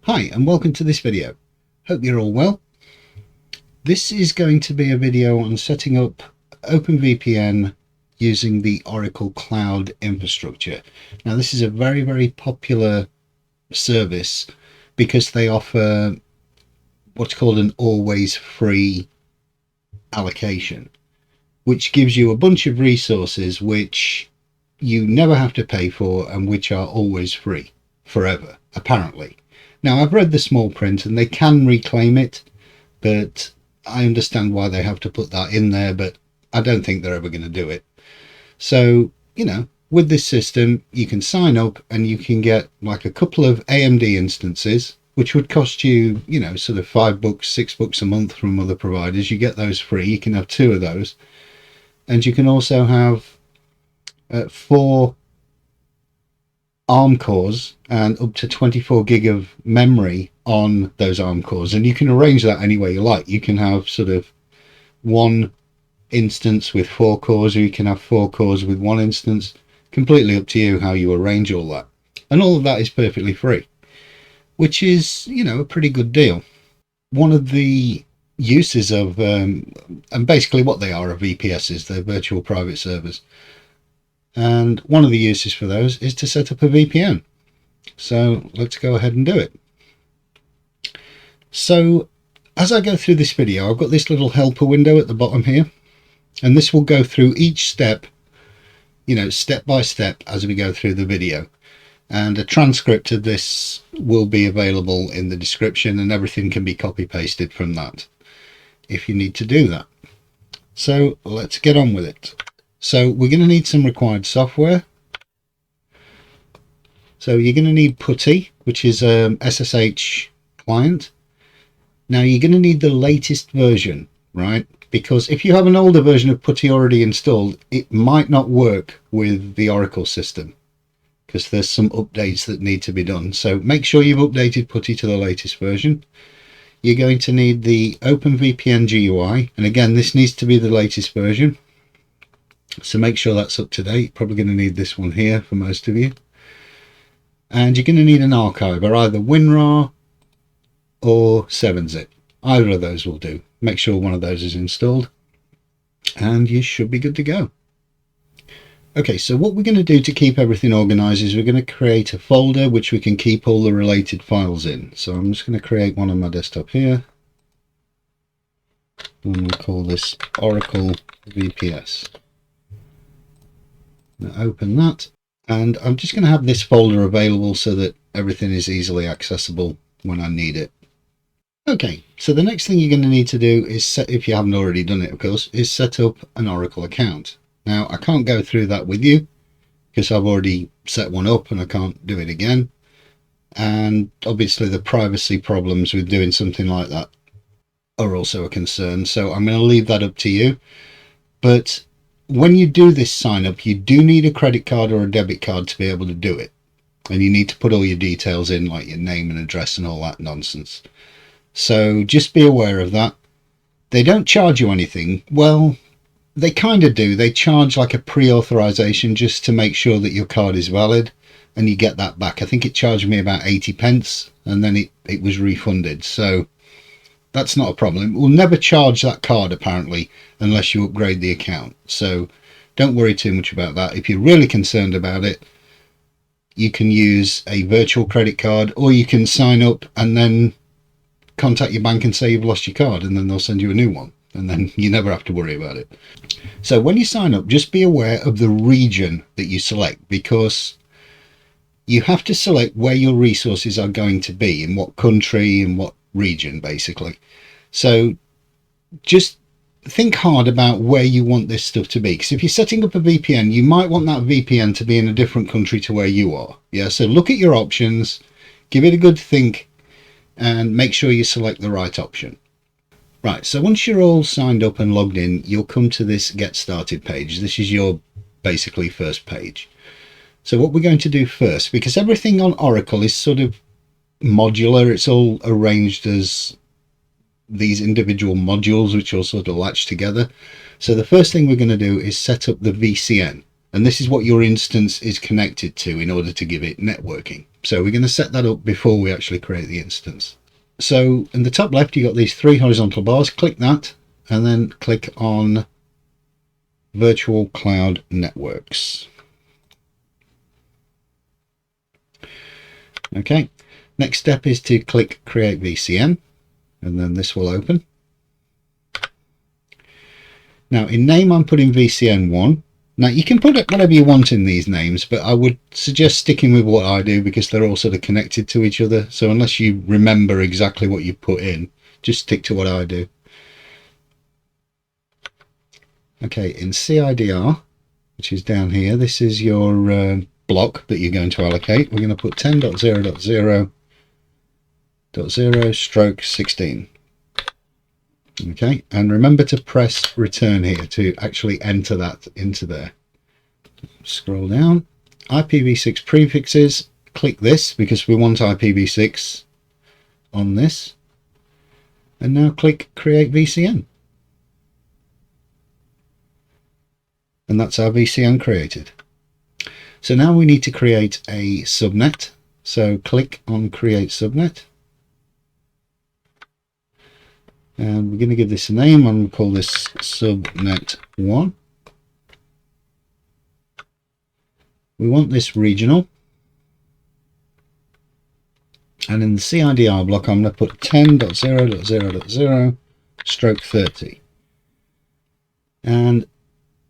Hi and welcome to this video. Hope you're all well. This is going to be a video on setting up OpenVPN using the Oracle Cloud infrastructure. Now this is a very popular service because they offer what's called an always free allocation, which gives you a bunch of resources which you never have to pay for and which are always free forever, apparently. Now, I've read the small print and they can reclaim it, but I understand why they have to put that in there, but I don't think they're ever going to do it. So, with this system, you can sign up and you can get like a couple of AMD instances, which would cost you, sort of $5, $6 a month from other providers. You get those free. You can have 2 of those. And you can also have 4 ARM cores and up to 24 gig of memory on those ARM cores, and you can arrange that any way you like. You can have sort of 1 instance with 4 cores, or you can have 4 cores with 1 instance. Completely up to you how you arrange all that, and all of that is perfectly free, which is a pretty good deal. One of the uses of and basically what they are VPSs, they're virtual private servers. And one of the uses for those is to set up a VPN. So let's go ahead and do it. So as I go through this video, I've got this little helper window at the bottom here, and this will go through each step, step by step as we go through the video. And a transcript of this will be available in the description, and everything can be copy pasted from that if you need to do that. So let's get on with it. So we're going to need some required software. So you're going to need PuTTY, which is a SSH client. Now you're going to need the latest version, right? Because if you have an older version of PuTTY already installed, it might not work with the Oracle system because there's some updates that need to be done. So make sure you've updated PuTTY to the latest version. You're going to need the OpenVPN GUI, and again, this needs to be the latest version. So make sure that's up to date. Probably going to need this one here for most of you. And you're going to need an archiver, either WinRAR or 7-zip. Either of those will do. Make sure one of those is installed and you should be good to go. Okay, so what we're going to do to keep everything organized is we're going to create a folder which we can keep all the related files in. So I'm just going to create one on my desktop here. And we'll call this Oracle VPS. Now open that, and I'm just going to have this folder available so that everything is easily accessible when I need it. Okay, so the next thing you're going to need to do is set, if you haven't already done it of course, is set up an Oracle account. Now I can't go through that with you because I've already set one up and I can't do it again, and obviously the privacy problems with doing something like that are also a concern, so I'm going to leave that up to you. But when you do this sign up, you do need a credit card or a debit card to be able to do it, and you need to put all your details in, like your name and address and all that nonsense. So just be aware of that. They don't charge you anything. Well, they kind of do. They charge like a pre-authorization just to make sure that your card is valid, and you get that back. I think it charged me about 80 pence and then it was refunded, so that's not a problem. We'll never charge that card apparently unless you upgrade the account, so don't worry too much about that. If you're really concerned about it, you can use a virtual credit card, or you can sign up and then contact your bank and say you've lost your card, and then they'll send you a new one, and then you never have to worry about it. So when you sign up, just be aware of the region that you select, because you have to select where your resources are going to be, in what country, in what region basically. So just think hard about where you want this stuff to be, because if you're setting up a VPN, you might want that VPN to be in a different country to where you are. So look at your options, give it a good think, and make sure you select the right option. Right, so once you're all signed up and logged in, you'll come to this Get Started page. This is your basically first page. So what we're going to do first, because everything on Oracle is sort of modular, it's all arranged as these individual modules which all sort of latch together. So the first thing we're going to do is set up the VCN, and this is what your instance is connected to in order to give it networking. So we're going to set that up before we actually create the instance. So in the top left, you've got these three horizontal bars. Click that and then click on Virtual Cloud Networks. Okay, next step is to click Create VCN, and then this will open. Now in name, I'm putting VCN1. Now you can put whatever you want in these names, but I would suggest sticking with what I do because they're all sort of connected to each other. So unless you remember exactly what you put in, just stick to what I do. Okay, in CIDR, which is down here, this is your block that you're going to allocate. We're going to put 10.0.0.0/16. Okay, and remember to press return here to actually enter that into there. Scroll down. IPv6 prefixes, click this because we want IPv6 on this. And now click Create VCN. And that's our VCN created. So now we need to create a subnet. So click on Create Subnet. And we're going to give this a name, and we'll call this Subnet 1. We want this regional. And in the CIDR block, I'm going to put 10.0.0.0/30. And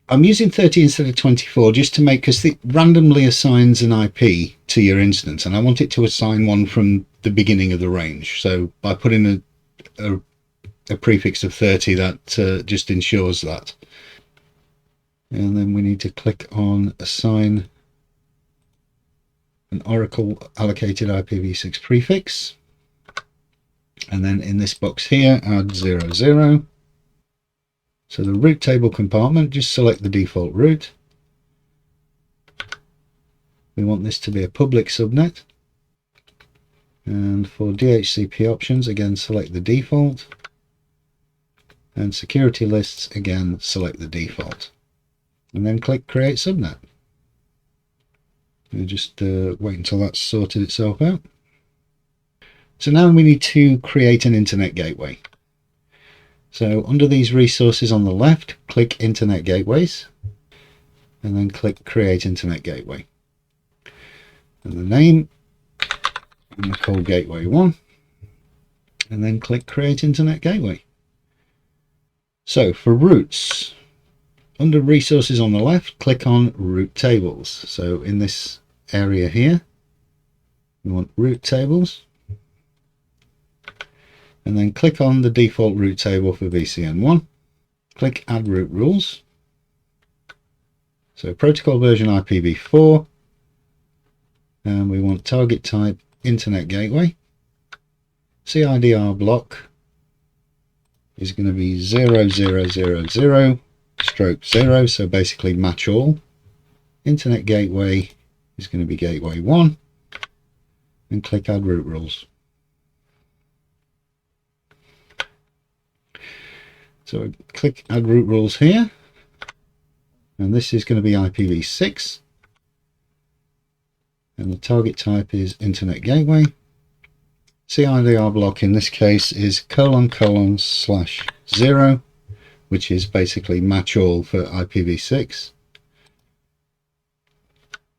I'm using 30 instead of 24 just to make, because it randomly assigns an IP to your instance, and I want it to assign one from the beginning of the range. So by putting a prefix of 30, that just ensures that. And then we need to click on Assign an Oracle allocated IPv6 prefix. And then in this box here, add 00. So the root table compartment, just select the default root. We want this to be a public subnet. And for DHCP options, again, select the default. And security lists, again, select the default. And then click Create Subnet. We'll just wait until that's sorted itself out. So now we need to create an internet gateway. So under these resources on the left, click Internet Gateways, and then click Create Internet Gateway. And the name, I'm going to call Gateway 1, and then click Create Internet Gateway. So for routes, under resources on the left, click on Route Tables. So in this area here, we want Route Tables. And then click on the default route table for VCN1. Click Add Route Rules. So protocol version IPv4. And we want target type Internet Gateway. CIDR block is going to be 0000/0, so basically match all. Internet Gateway is going to be Gateway 1. And click Add Route Rules. So click Add Route Rules here, and this is going to be IPv6, and the target type is Internet Gateway. CIDR block in this case is ::/0, which is basically match all for IPv6.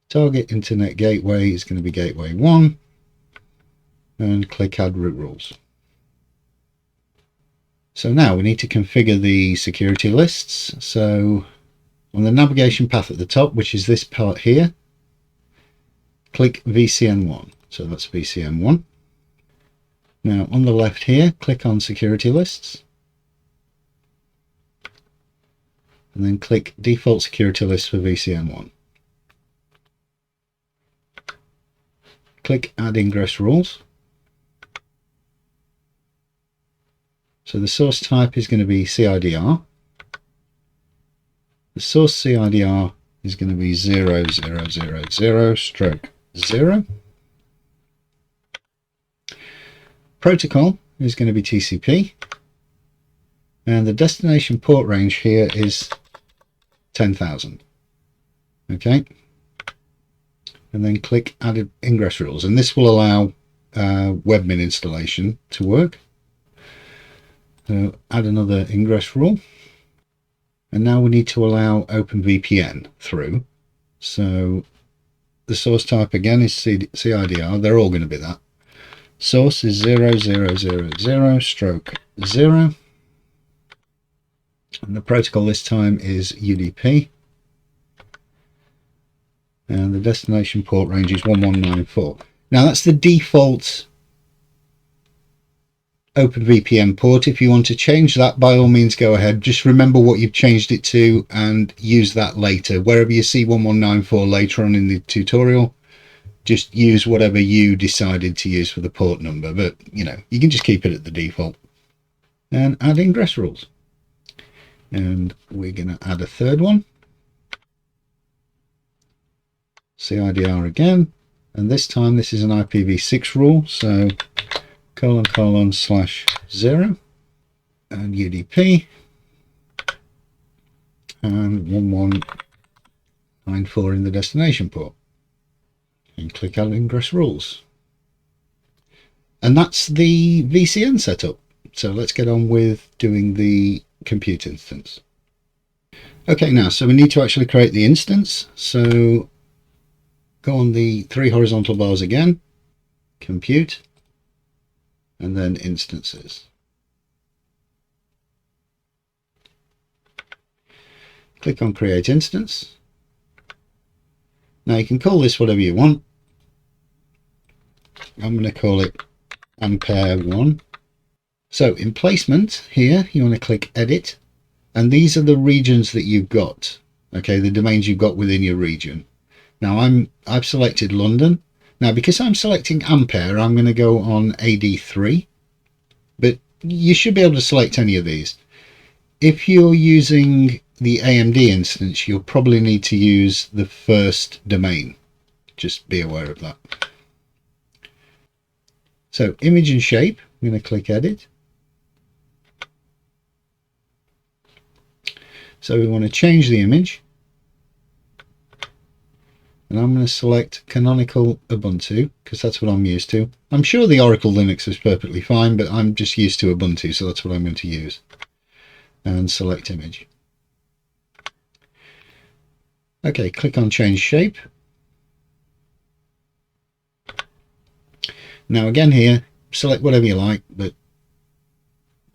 Target Internet Gateway is going to be Gateway 1, and click Add Route Rules. So now we need to configure the security lists. So on the navigation path at the top, which is this part here, click VCN1. So that's VCN1. Now on the left here, click on security lists. And then click default security list for VCN1. Click Add Ingress Rules. So the source type is going to be CIDR. The source CIDR is going to be 0000/0. Protocol is going to be TCP. And the destination port range here is 10,000. Okay. and then click Add Ingress Rules, and this will allow Webmin installation to work. So add another ingress rule, and now we need to allow OpenVPN through. So the source type again is CIDR. They're all going to be that. Source is 0000/0, and the protocol this time is UDP, and the destination port range is 1194. Now that's the default OpenVPN port. If you want to change that, by all means go ahead. Just remember what you've changed it to and use that later. Wherever you see 1194 later on in the tutorial, just use whatever you decided to use for the port number, but you know, you can just keep it at the default. And add ingress rules, and we're going to add a third one, CIDR again, and this time this is an IPv6 rule, so :/0 and UDP and 1194 in the destination port, and click Add Ingress Rules. And that's the VCN setup. So let's get on with doing the compute instance. Okay, now so we need to actually create the instance. So go on the 3 horizontal bars again, compute, and then instances. Click on create instance. Now you can call this whatever you want. I'm going to call it Ampere 1. So in placement here, you want to click edit, and these are the regions that you've got. Okay, the domains you've got within your region. Now I've selected London. Now because I'm selecting Ampere, I'm going to go on AD3, but you should be able to select any of these. If you're using the AMD instance, you'll probably need to use the first domain. Just be aware of that. So image and shape, I'm going to click edit. So we want to change the image, and I'm going to select canonical Ubuntu because that's what I'm used to. I'm sure the Oracle Linux is perfectly fine, but I'm just used to Ubuntu, so that's what I'm going to use. And select image. Okay, click on change shape. Now again here, select whatever you like, but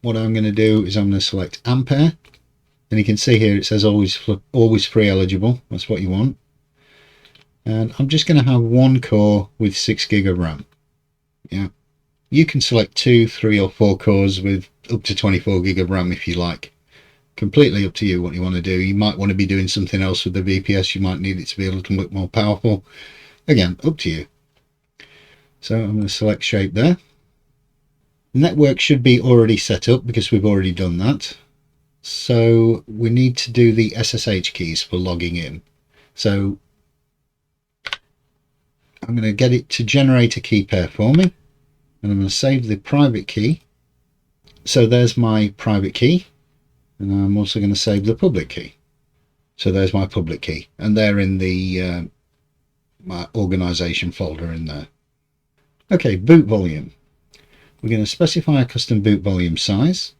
what I'm going to do is I'm going to select Ampere, and you can see here it says always free eligible. That's what you want. And I'm just going to have one core with 6 gig of RAM. Yeah, you can select 2, 3 or 4 cores with up to 24 gig of RAM if you like. Completely up to you what you want to do. You might want to be doing something else with the VPS. You might need it to be a little bit more powerful. Again, up to you. So I'm going to select shape there. Network should be already set up because we've already done that. So we need to do the SSH keys for logging in. So I'm going to get it to generate a key pair for me, and I'm going to save the private key. So there's my private key, and I'm also going to save the public key. So there's my public key, and they're in the my organization folder in there. Okay, boot volume. We're going to specify a custom boot volume size,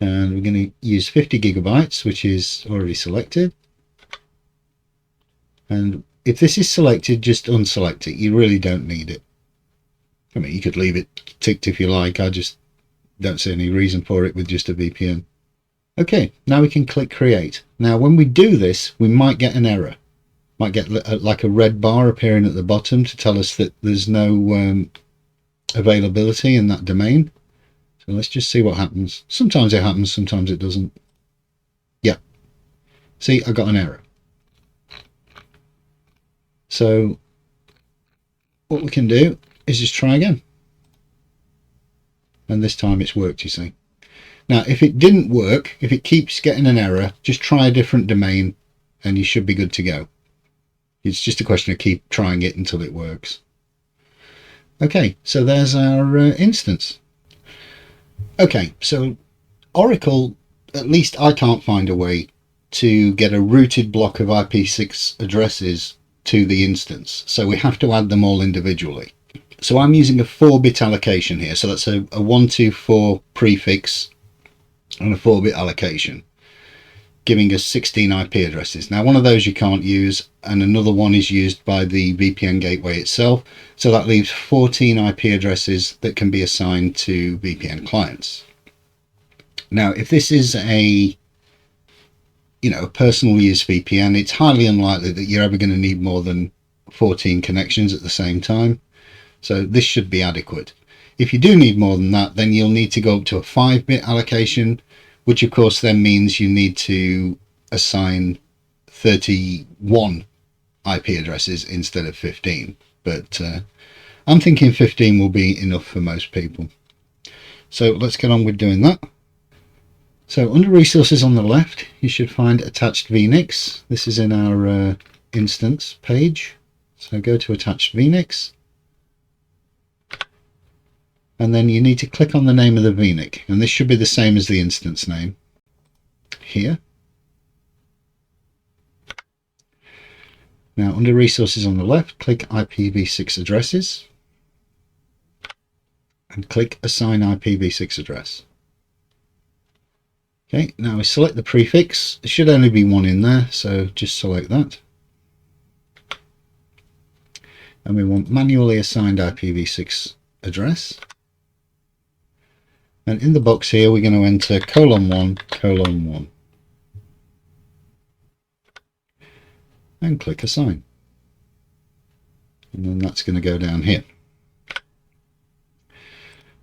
and we're going to use 50 gigabytes, which is already selected. And if this is selected, just unselect it. You really don't need it. I mean, you could leave it ticked if you like. I just don't see any reason for it with just a VPN. Okay, now we can click create. Now when we do this, we might get an error. Might get like a red bar appearing at the bottom to tell us that there's no availability in that domain. So let's just see what happens. Sometimes it happens, sometimes it doesn't. Yeah, see, I got an error. So what we can do is just try again, and this time it's worked, you see. Now if it didn't work, if it keeps getting an error, just try a different domain and you should be good to go. It's just a question of keep trying it until it works. Okay, so there's our instance. Okay, so Oracle, at least I can't find a way to get a rooted block of IP6 addresses to the instance, so we have to add them all individually. So I'm using a 4-bit allocation here, so that's a 124 prefix and a 4-bit allocation, giving us 16 IP addresses. Now one of those you can't use, and another one is used by the VPN gateway itself, so that leaves 14 IP addresses that can be assigned to VPN clients. Now if this is a personal use VPN, it's highly unlikely that you're ever going to need more than 14 connections at the same time, so this should be adequate. If you do need more than that, then you'll need to go up to a 5-bit allocation, which of course then means you need to assign 31 IP addresses instead of 15. But I'm thinking 15 will be enough for most people. So let's get on with doing that. So under resources on the left, you should find attached VNICs. This is in our instance page. So go to attached VNICs. And then you need to click on the name of the VNIC, and this should be the same as the instance name here. Now under resources on the left, click IPv6 addresses and click assign IPv6 address. Okay, now we select the prefix. There should only be one in there, so just select that. And we want manually assigned IPv6 address. And in the box here, we're going to enter :1:1 and click assign. And then that's going to go down here.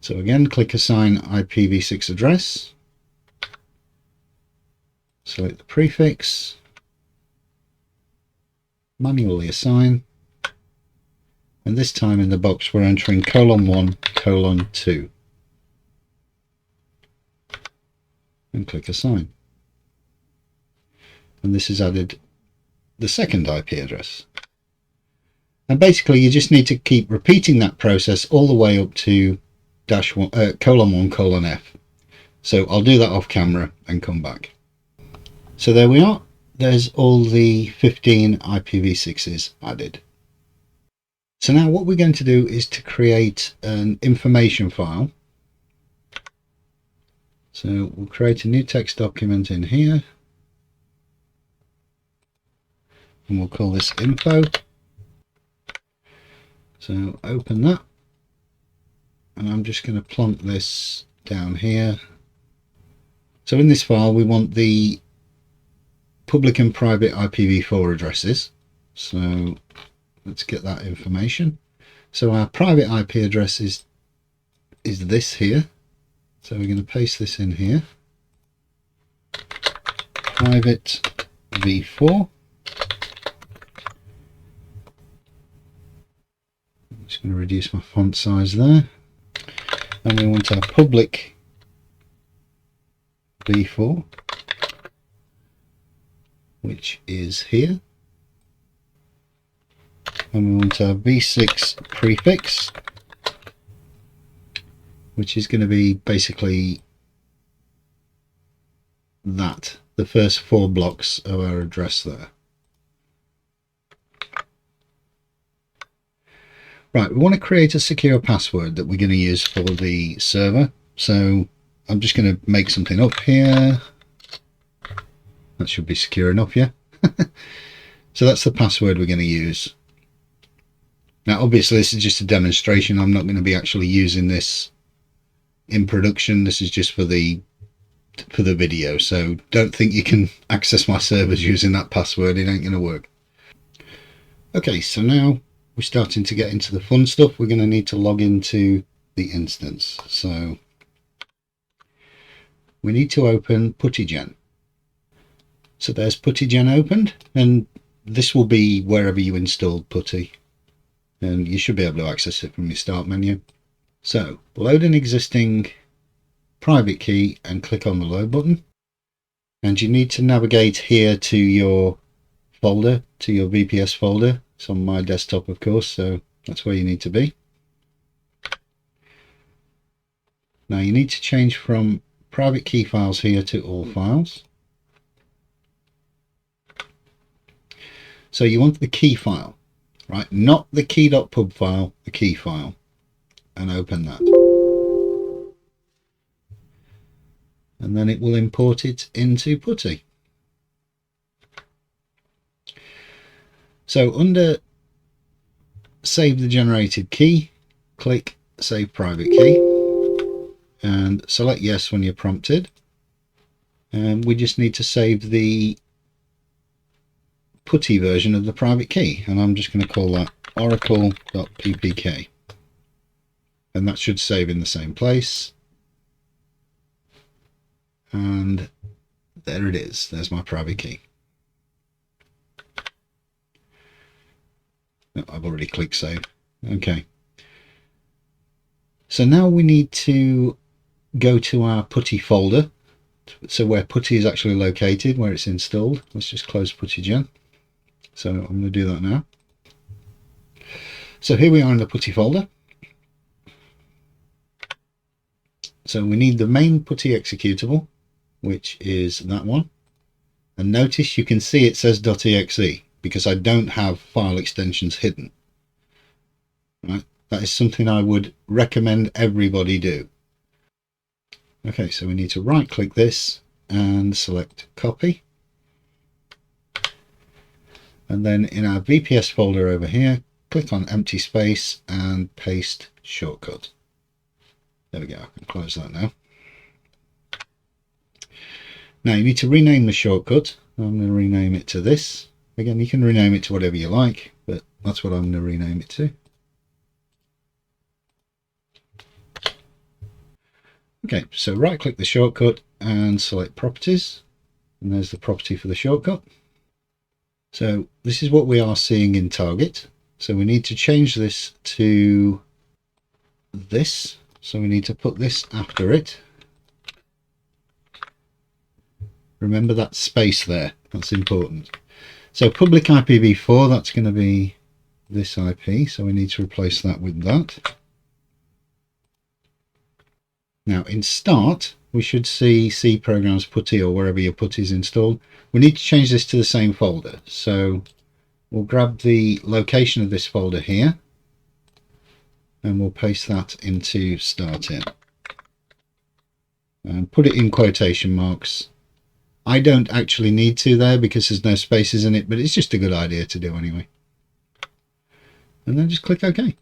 So again, click assign IPv6 address. Select the prefix. Manually assign. And this time in the box, we're entering :1:2. And click assign, and this has added the second IP address. And basically you just need to keep repeating that process all the way up to :1:F. So I'll do that off camera and come back. So there we are, there's all the 15 IPv6s added. So now what we're going to do is to create an information file. So we'll create a new text document in here, and we'll call this info. So open that, and I'm just going to plonk this down here. So in this file we want the public and private IPv4 addresses. So let's get that information. So our private IP address is this here. So we're going to paste this in here. Private v4. I'm just going to reduce my font size there. And we want our public v4, which is here. And we want our v6 prefix, which is going to be basically that, the first 4 blocks of our address there. Right, we want to create a secure password that we're going to use for the server. So I'm just going to make something up here. That should be secure enough, yeah? So that's the password we're going to use. Now obviously this is just a demonstration. I'm not going to be actually using this in production. This is just for the video, so don't think you can access my servers using that password. It ain't going to work. Okay, so now we're starting to get into the fun stuff. We're going to need to log into the instance. So we need to open PuTTY. So there's PuTTY opened, and this will be wherever you installed PuTTY, and you should be able to access it from your start menu. So load an existing private key and click on the load button, and you need to navigate here to your folder, to your VPS folder. It's on my desktop, of course, so that's where you need to be. Now you need to change from private key files here to all files. So you want the key file, right? Not the key.pub file, the key file, and open that. And then it will import it into PuTTY. So under Save the generated key, click Save Private Key and select Yes when you're prompted. And we just need to save the PuTTY version of the private key, and I'm just going to call that oracle.ppk, and that should save in the same place. And there it is. There's my private key. Oh, I've already clicked save. Okay. So now we need to go to our PuTTY folder. So where PuTTY is actually located, where it's installed. Let's just close PuTTY. So I'm going to do that now. So here we are in the PuTTY folder. So we need the main PuTTY executable, which is that one. And notice you can see it says .exe because I don't have file extensions hidden. Right? That is something I would recommend everybody do. Okay, so we need to right click this and select copy. And then in our VPS folder over here, click on empty space and paste shortcut. There we go, I can close that now. Now you need to rename the shortcut. I'm going to rename it to this. Again, you can rename it to whatever you like, but that's what I'm going to rename it to. Okay, so right click the shortcut and select properties. And there's the property for the shortcut. So this is what we are seeing in target. So we need to change this to this. So we need to put this after it. Remember that space there, that's important. So public IPv4, that's going to be this IP. So we need to replace that with that. Now in start, we should see C programs PuTTY or wherever your PuTTY is installed. We need to change this to the same folder. So we'll grab the location of this folder here and we'll paste that into start in and put it in quotation marks. I don't actually need to there because there's no spaces in it, but it's just a good idea to do anyway. And then just click OK.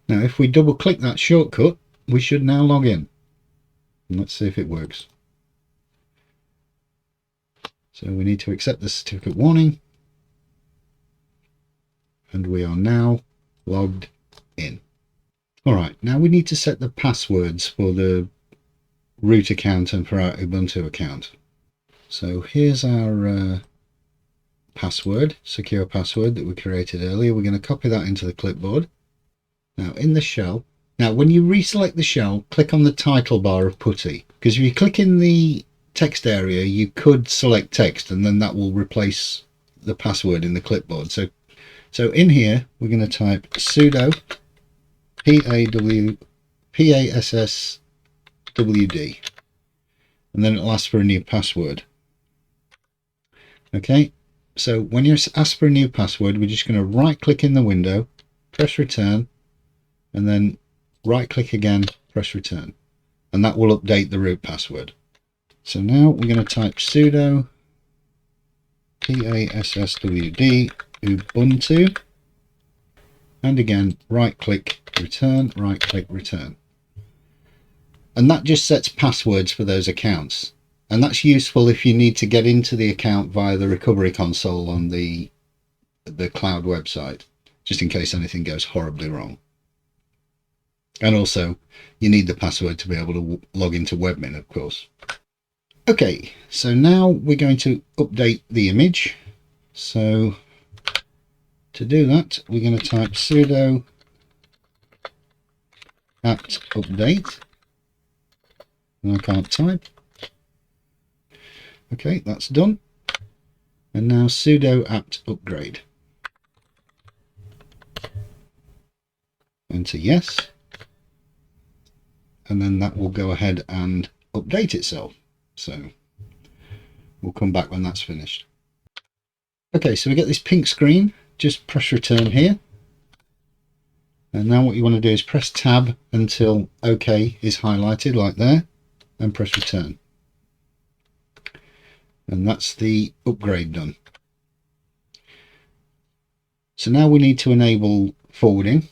Now if we double click that shortcut, we should now log in. And let's see if it works. So we need to accept the certificate warning. And we are now logged in. Alright, now we need to set the passwords for the root account and for our Ubuntu account. So here's our password, secure password that we created earlier. We're going to copy that into the clipboard. Now in the shell, now when you reselect the shell, click on the title bar of PuTTY, because if you click in the text area, you could select text and then that will replace the password in the clipboard. So in here, we're going to type sudo PASSWD, and then it'll ask for a new password. Okay, so when you're asked for a new password, we're just going to right click in the window, press return, and then right click again, press return, and that will update the root password. So now we're going to type sudo PASSWD Ubuntu, and again right click return, right click return, and that just sets passwords for those accounts. And that's useful if you need to get into the account via the recovery console on the cloud website, just in case anything goes horribly wrong. And also you need the password to be able to log into Webmin, of course. Okay, so now we're going to update the image. So to do that, we're going to type sudo apt update. And I can't type. Okay, that's done. And now sudo apt upgrade. Enter yes. And then that will go ahead and update itself. So we'll come back when that's finished. Okay, so we get this pink screen. Just press return here. And now what you want to do is press tab until OK is highlighted like there, and press return. And that's the upgrade done. So now we need to enable forwarding.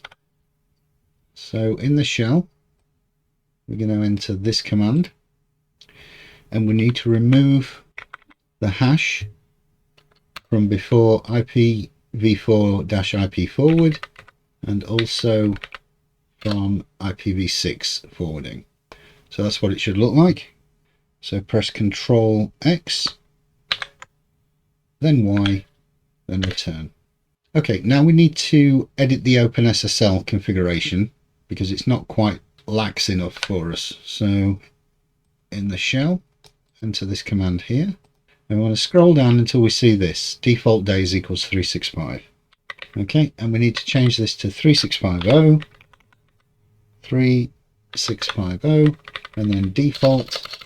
So in the shell, we're going to enter this command, and we need to remove the hash from before IPv4-IP forward, and also from IPv6 forwarding. So that's what it should look like. So press Ctrl X, then Y, then return. Okay, now we need to edit the OpenSSL configuration because it's not quite lax enough for us. So in the shell, enter this command here, and we want to scroll down until we see this default days equals 365. Okay, and we need to change this to 3650, 3650, and then default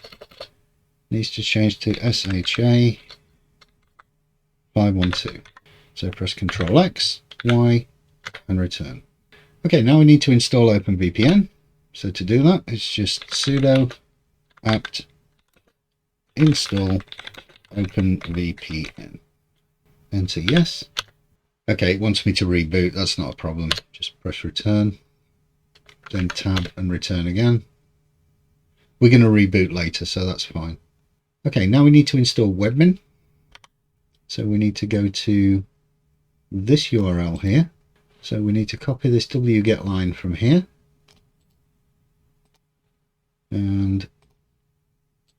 needs to change to SHA 512. So press Ctrl X, Y, and return. Okay, now we need to install OpenVPN. So to do that, it's just sudo apt install OpenVPN. Enter yes. Okay, it wants me to reboot. That's not a problem. Just press return, then tab and return again. We're going to reboot later, so that's fine. Okay, now we need to install Webmin. So we need to go to this URL here. So we need to copy this wget line from here and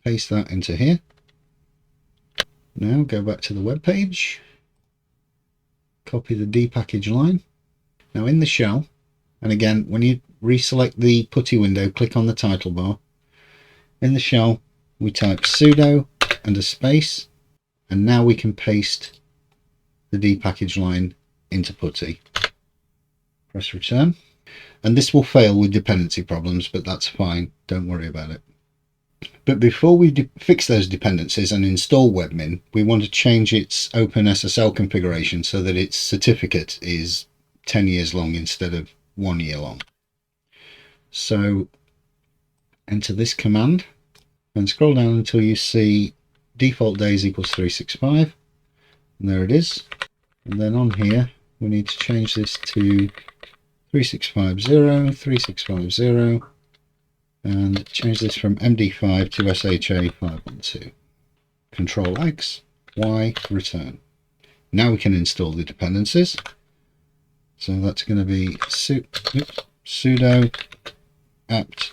paste that into here. Now go back to the web page, copy the D package line. Now in the shell, and again, when you reselect the PuTTY window, click on the title bar. In the shell, we type sudo and a space, and now we can paste the D package line into PuTTY. Press return, and this will fail with dependency problems, but that's fine, don't worry about it. But before we fix those dependencies and install Webmin, we want to change its OpenSSL configuration so that its certificate is 10 years long instead of 1 year long. So enter this command and scroll down until you see default days equals 365, and there it is. And then on here we need to change this to 3650, 3650, and change this from MD5 to SHA 512. Control X, Y, return. Now we can install the dependencies. So that's going to be sudo apt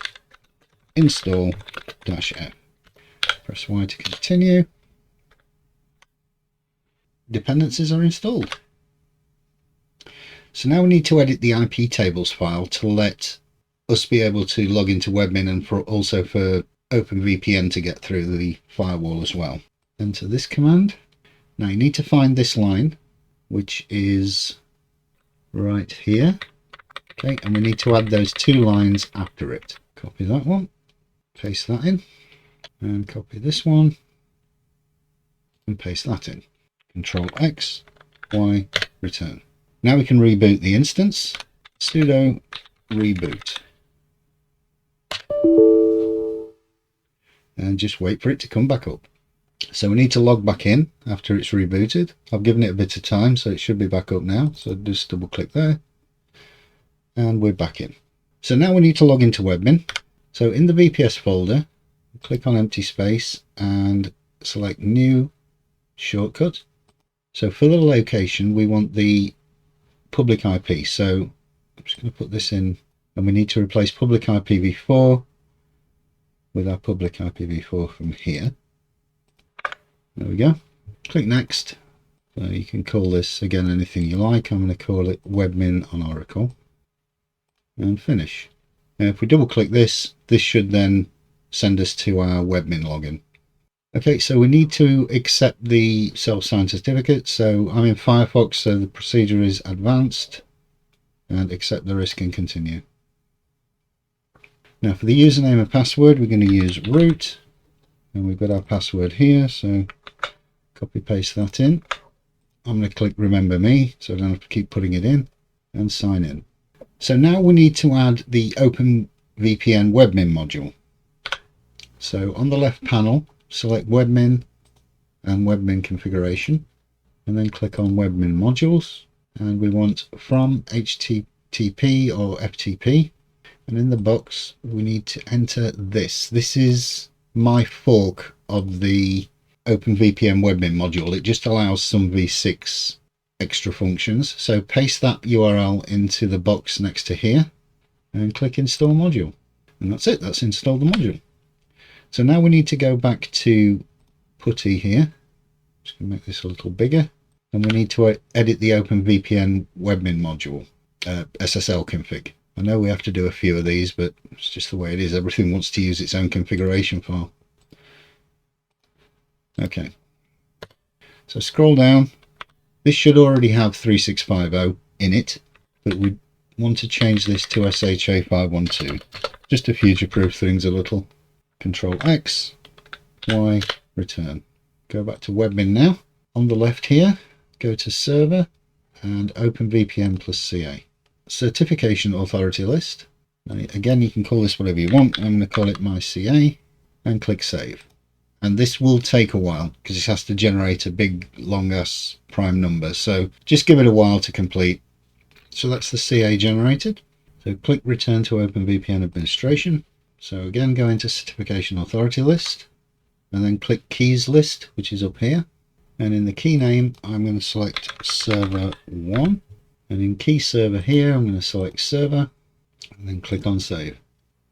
install -f. Press Y to continue. Dependencies are installed. So now we need to edit the IP tables file to let us be able to log into Webmin, and also for OpenVPN to get through the firewall as well. Enter this command. Now you need to find this line, which is right here. Okay, and we need to add those 2 lines after it. Copy that one, paste that in, and copy this one, and paste that in. Control X, Y, return. Now we can reboot the instance. Sudo reboot. And just wait for it to come back up. So we need to log back in after it's rebooted. I've given it a bit of time, so it should be back up now. So just double click there, and we're back in. So now we need to log into Webmin. So in the VPS folder, click on empty space and select new shortcut. So for the location, we want the public IP. So I'm just going to put this in, and we need to replace public IPv4 with our public IPv4 from here. There we go. Click next. So you can call this again anything you like. I'm going to call it Webmin on Oracle, and finish. Now if we double click this, this should then send us to our Webmin login. Okay, so we need to accept the self-signed certificate. So I'm in Firefox, so the procedure is advanced, and accept the risk and continue. Now for the username and password, we're going to use root, and we've got our password here, so copy paste that in. I'm going to click Remember Me so I don't have to keep putting it in, and sign in. So now we need to add the OpenVPN Webmin module. So on the left panel, select Webmin and Webmin configuration, and then click on Webmin modules, and we want from HTTP or FTP, and in the box we need to enter this. This is my fork of the OpenVPN Webmin module. It just allows some v6 extra functions. So paste that URL into the box next to here and click Install Module. And that's it, that's installed the module. So now we need to go back to PuTTY here. Just going to make this a little bigger. And we need to edit the OpenVPN Webmin module, SSL config. I know we have to do a few of these, but it's just the way it is. Everything wants to use its own configuration file. Okay, so scroll down. This should already have 3650 in it, but we want to change this to SHA512 just to future-proof things a little. Control X, Y, return. Go back to Webmin now. On the left here, go to Server and OpenVPN plus CA. Certification Authority List. And again, you can call this whatever you want. I'm going to call it my CA and click Save. And this will take a while because it has to generate a big long ass prime number, so just give it a while to complete. So that's the CA generated. So click Return to OpenVPN Administration. So again, go into Certification Authority List and then click Keys List, which is up here, and in the key name I'm going to select Server 1, and in Key Server here I'm going to select Server and then click on Save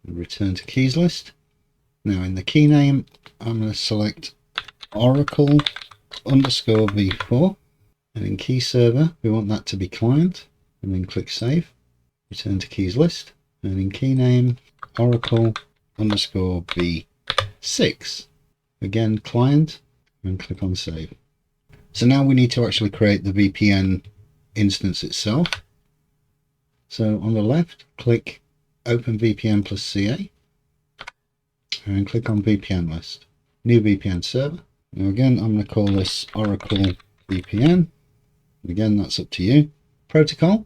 and return to Keys List. Now in the key name I'm going to select Oracle _v4, and in Key Server we want that to be Client, and then click Save, return to Keys List, and in key name Oracle _v6, again Client, and click on Save. So now we need to actually create the VPN instance itself. So on the left, click OpenVPN plus CA, and click on VPN list. New VPN server. Now again, I'm going to call this Oracle VPN. Again, that's up to you. Protocol,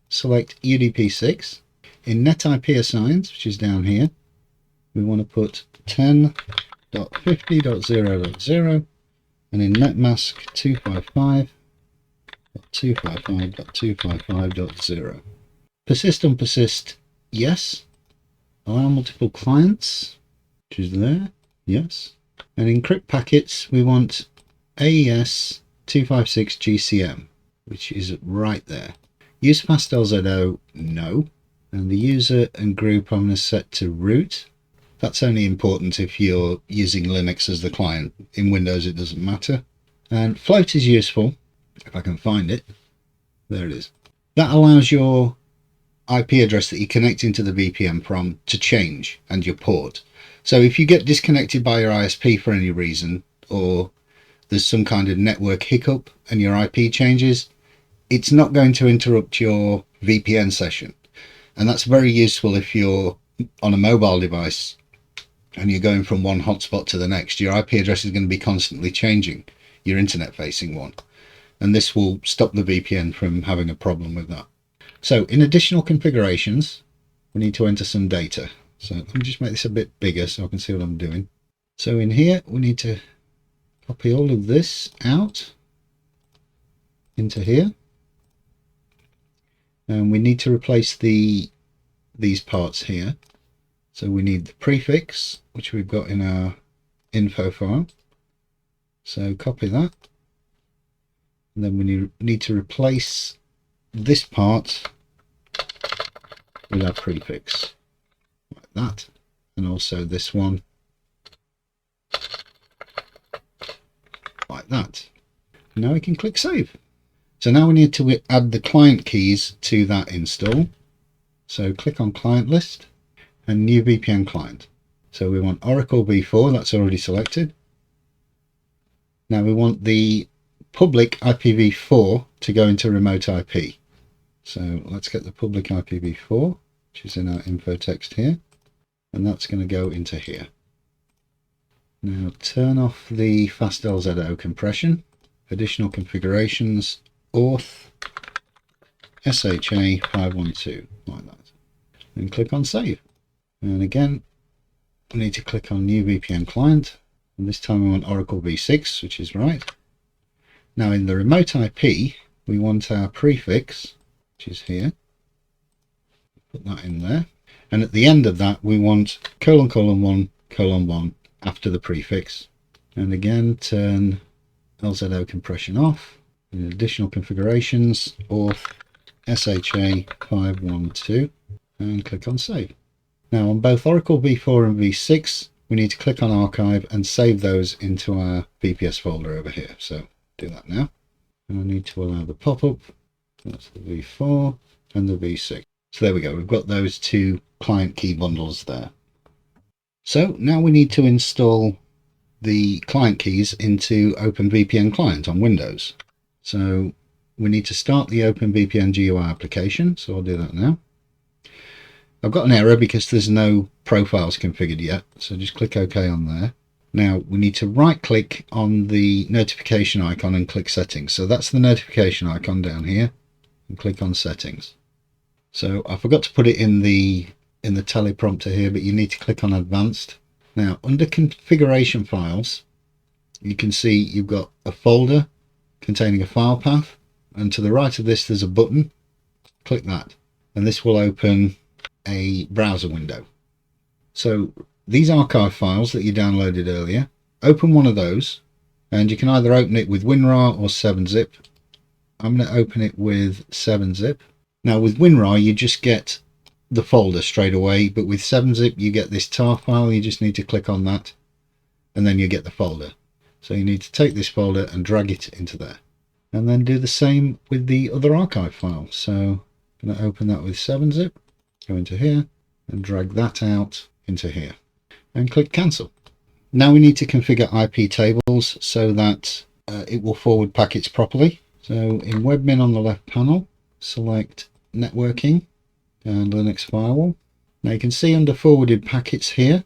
select UDP6. In net IP assigns, which is down here, we want to put 10.50.0.0, and in netmask 255.255.255.0. Persist unpersist, yes. Allow multiple clients, which is there, yes. And encrypt packets, we want AES 256 GCM, which is right there. Use fast LZO, no. And the user and group I'm going to set to root. That's only important if you're using Linux as the client. In Windows it doesn't matter. And float is useful, if I can find it. There it is. That allows your IP address that you're connecting to the VPN from to change, and your port. So if you get disconnected by your ISP for any reason, or there's some kind of network hiccup and your IP changes, it's not going to interrupt your VPN session. And that's very useful if you're on a mobile device and you're going from one hotspot to the next. Your IP address is going to be constantly changing, your internet facing one. And this will stop the VPN from having a problem with that. So in additional configurations, we need to enter some data. So let me just make this a bit bigger so I can see what I'm doing. So in here, we need to copy all of this out into here. And we need to replace these parts here. So we need the prefix, which we've got in our info file. So copy that. And then we need to replace this part with our prefix. Like that. And also this one. Like that. Now we can click Save. So now we need to add the client keys to that install. So click on Client List and New VPN Client. So we want Oracle v4, that's already selected. Now we want the public IPv4 to go into remote IP. So let's get the public IPv4, which is in our info text here, and that's going to go into here. Now turn off the fast LZO compression additional configurations, auth, SHA 512, like that. Then click on save. And again, we need to click on new VPN client. And this time we want Oracle v6, which is right. Now in the remote IP, we want our prefix, which is here. Put that in there. And at the end of that, we want : 1 after the prefix. And again, turn LZO compression off. And additional configurations, auth, SHA 512, and click on save. Now on both Oracle v4 and v6, we need to click on archive and save those into our VPS folder over here. So do that now. And I need to allow the pop-up. That's the v4 and the v6. So there we go. We've got those two client key bundles there. So now we need to install the client keys into OpenVPN client on Windows. So we need to start the OpenVPN GUI application. So I'll do that now. I've got an error because there's no profiles configured yet. So just click OK on there. Now we need to right click on the notification icon and click settings. So that's the notification icon down here, and click on settings. So I forgot to put it in the teleprompter here, but you need to click on advanced. Now under configuration files, you can see you've got a folder containing a file path, and to the right of this there's a button. Click that and this will open a browser window. So these archive files that you downloaded earlier, open one of those, and you can either open it with WinRAR or 7-zip. I'm going to open it with 7-zip. Now with WinRAR you just get the folder straight away, but with 7-zip you get this tar file. You just need to click on that and then you get the folder. So you need to take this folder and drag it into there, and then do the same with the other archive file. So I'm going to open that with 7-zip, go into here and drag that out into here and click cancel. Now we need to configure IP tables so that it will forward packets properly. So in Webmin on the left panel, select networking and Linux firewall. Now you can see under forwarded packets here,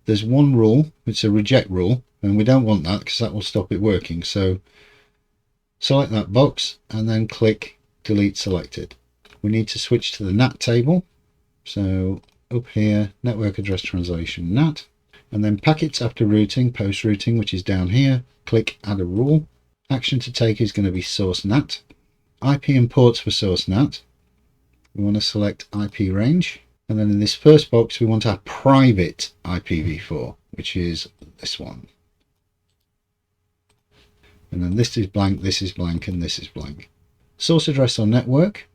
there's one rule, it's a reject rule, and we don't want that because that will stop it working. So select that box and then click delete selected. We need to switch to the NAT table. So up here, network address translation NAT, and then packets after routing, post routing, which is down here, click add a rule. Action to take is going to be source NAT. IP imports for source NAT. We want to select IP range, and then in this first box we want our private IPv4, which is this one. And then this is blank, this is blank, and this is blank. Source address on network,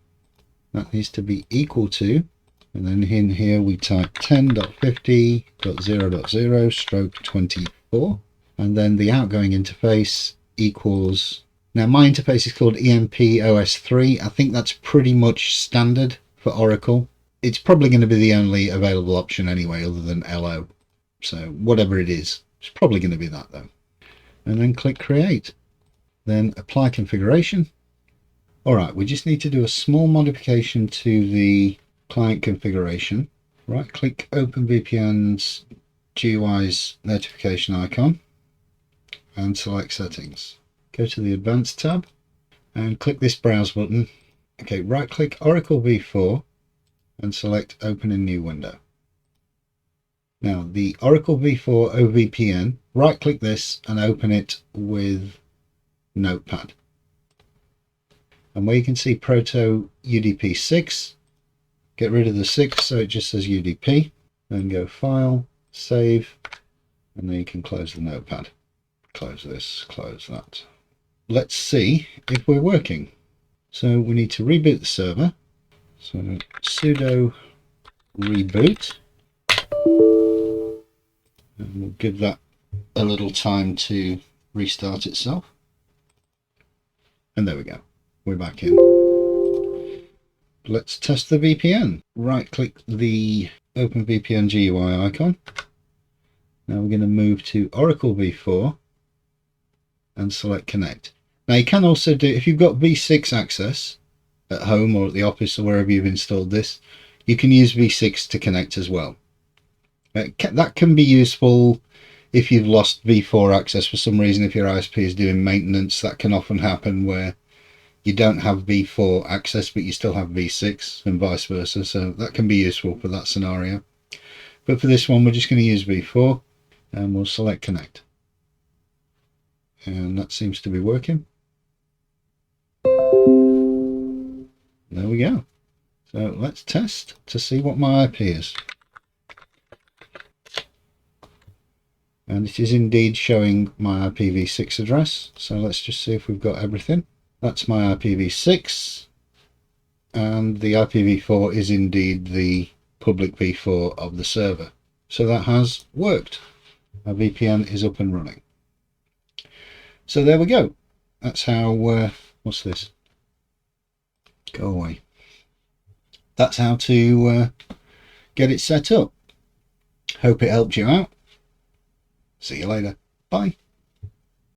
that needs to be equal to, and then in here we type 10.50.0.0/24, and then the outgoing interface equals, now my interface is called EMP-OS3. I think that's pretty much standard for Oracle. It's probably going to be the only available option anyway, other than LO. So whatever it is, it's probably going to be that though. And then click create. Then apply configuration. Alright, we just need to do a small modification to the client configuration. Right click OpenVPN's GUI's notification icon and select settings. Go to the advanced tab and click this browse button. Okay, right click Oracle v4 and select open in new window. Now the Oracle v4 OVPN, right click this and open it with Notepad. And where you can see Proto UDP 6, get rid of the 6 so it just says UDP, then go File, Save, and then you can close the Notepad. Close this, close that. Let's see if we're working. So we need to reboot the server. So sudo reboot, and we'll give that a little time to restart itself. And there we go, we're back in. Let's test the VPN. Right click the OpenVPN GUI icon. Now we're going to move to Oracle v4 and select connect. Now you can also do, if you've got v6 access at home or at the office or wherever you've installed this, you can use v6 to connect as well. That can be useful if you've lost v4 access for some reason, if your ISP is doing maintenance, that can often happen where you don't have v4 access but you still have v6 and vice versa, so that can be useful for that scenario. But for this one we're just going to use v4 and we'll select connect, and that seems to be working. There we go. So let's test to see what my IP is. And it is indeed showing my IPv6 address. So let's just see if we've got everything. That's my IPv6. And the IPv4 is indeed the public v4 of the server. So that has worked. Our VPN is up and running. So there we go. That's how, what's this? Go away. That's how to get it set up. Hope it helped you out. See you later. Bye.